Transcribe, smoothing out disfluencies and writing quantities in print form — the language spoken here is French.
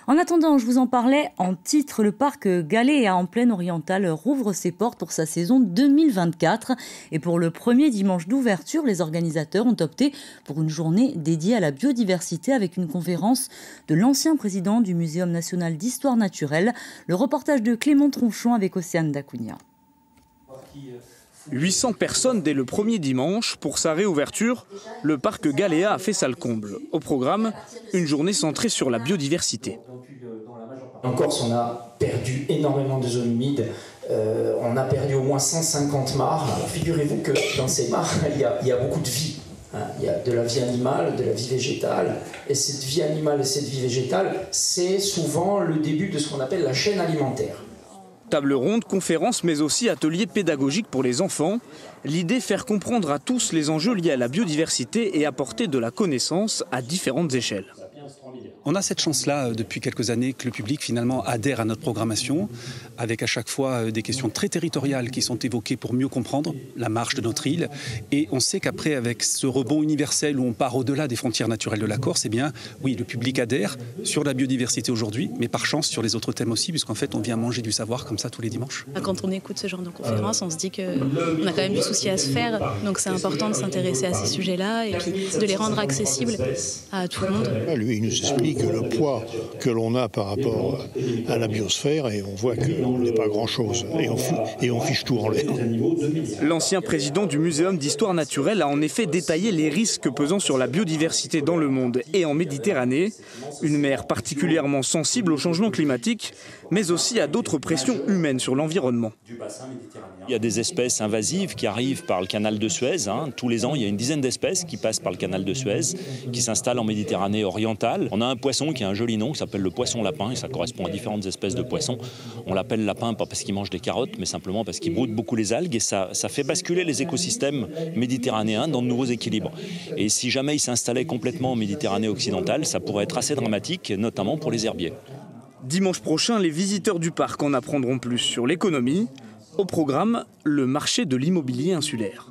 En attendant, je vous en parlais en titre, le parc Galéa en plaine orientale rouvre ses portes pour sa saison 2024. Et pour le premier dimanche d'ouverture, les organisateurs ont opté pour une journée dédiée à la biodiversité avec une conférence de l'ancien président du Muséum national d'histoire naturelle. Le reportage de Clément Tronchon avec Océane Dacunha. 800 personnes dès le premier dimanche. Pour sa réouverture, le parc Galéa a fait salle comble. Au programme, une journée centrée sur la biodiversité. En Corse, on a perdu énormément de zones humides. On a perdu au moins 150 mares. Alors, figurez-vous que dans ces mares, il y a beaucoup de vie. Il y a de la vie animale, de la vie végétale. Et cette vie animale et cette vie végétale, c'est souvent le début de ce qu'on appelle la chaîne alimentaire. Table ronde, conférences, mais aussi ateliers pédagogiques pour les enfants. L'idée, faire comprendre à tous les enjeux liés à la biodiversité et apporter de la connaissance à différentes échelles. On a cette chance-là depuis quelques années que le public finalement adhère à notre programmation avec à chaque fois des questions très territoriales qui sont évoquées pour mieux comprendre la marche de notre île. Et on sait qu'après, avec ce rebond universel où on part au-delà des frontières naturelles de la Corse, eh bien, oui, le public adhère sur la biodiversité aujourd'hui, mais par chance sur les autres thèmes aussi, puisqu'en fait, on vient manger du savoir comme ça tous les dimanches. Quand on écoute ce genre de conférences, on se dit qu'on a quand même du souci à se faire. Donc c'est important de s'intéresser à ces sujets-là et puis de les rendre accessibles à tout le monde. Lui, il nous explique le poids que l'on a par rapport à la biosphère et on voit qu'on n'est pas grand-chose et on fiche tout en l'air. L'ancien président du Muséum d'histoire naturelle a en effet détaillé les risques pesant sur la biodiversité dans le monde et en Méditerranée. Une mer particulièrement sensible au changement climatique, mais aussi à d'autres pressions humaines sur l'environnement. Il y a des espèces invasives qui arrivent par le canal de Suez. Tous les ans, il y a une dizaine d'espèces qui passent par le canal de Suez, qui s'installent en Méditerranée orientale. On a un poisson qui a un joli nom qui s'appelle le poisson lapin et ça correspond à différentes espèces de poissons. On l'appelle lapin pas parce qu'il mange des carottes, mais simplement parce qu'il broute beaucoup les algues et ça fait basculer les écosystèmes méditerranéens dans de nouveaux équilibres. Et si jamais il s'installait complètement en Méditerranée occidentale, ça pourrait être assez dramatique, notamment pour les herbiers. Dimanche prochain, les visiteurs du parc en apprendront plus sur l'économie. Au programme, le marché de l'immobilier insulaire.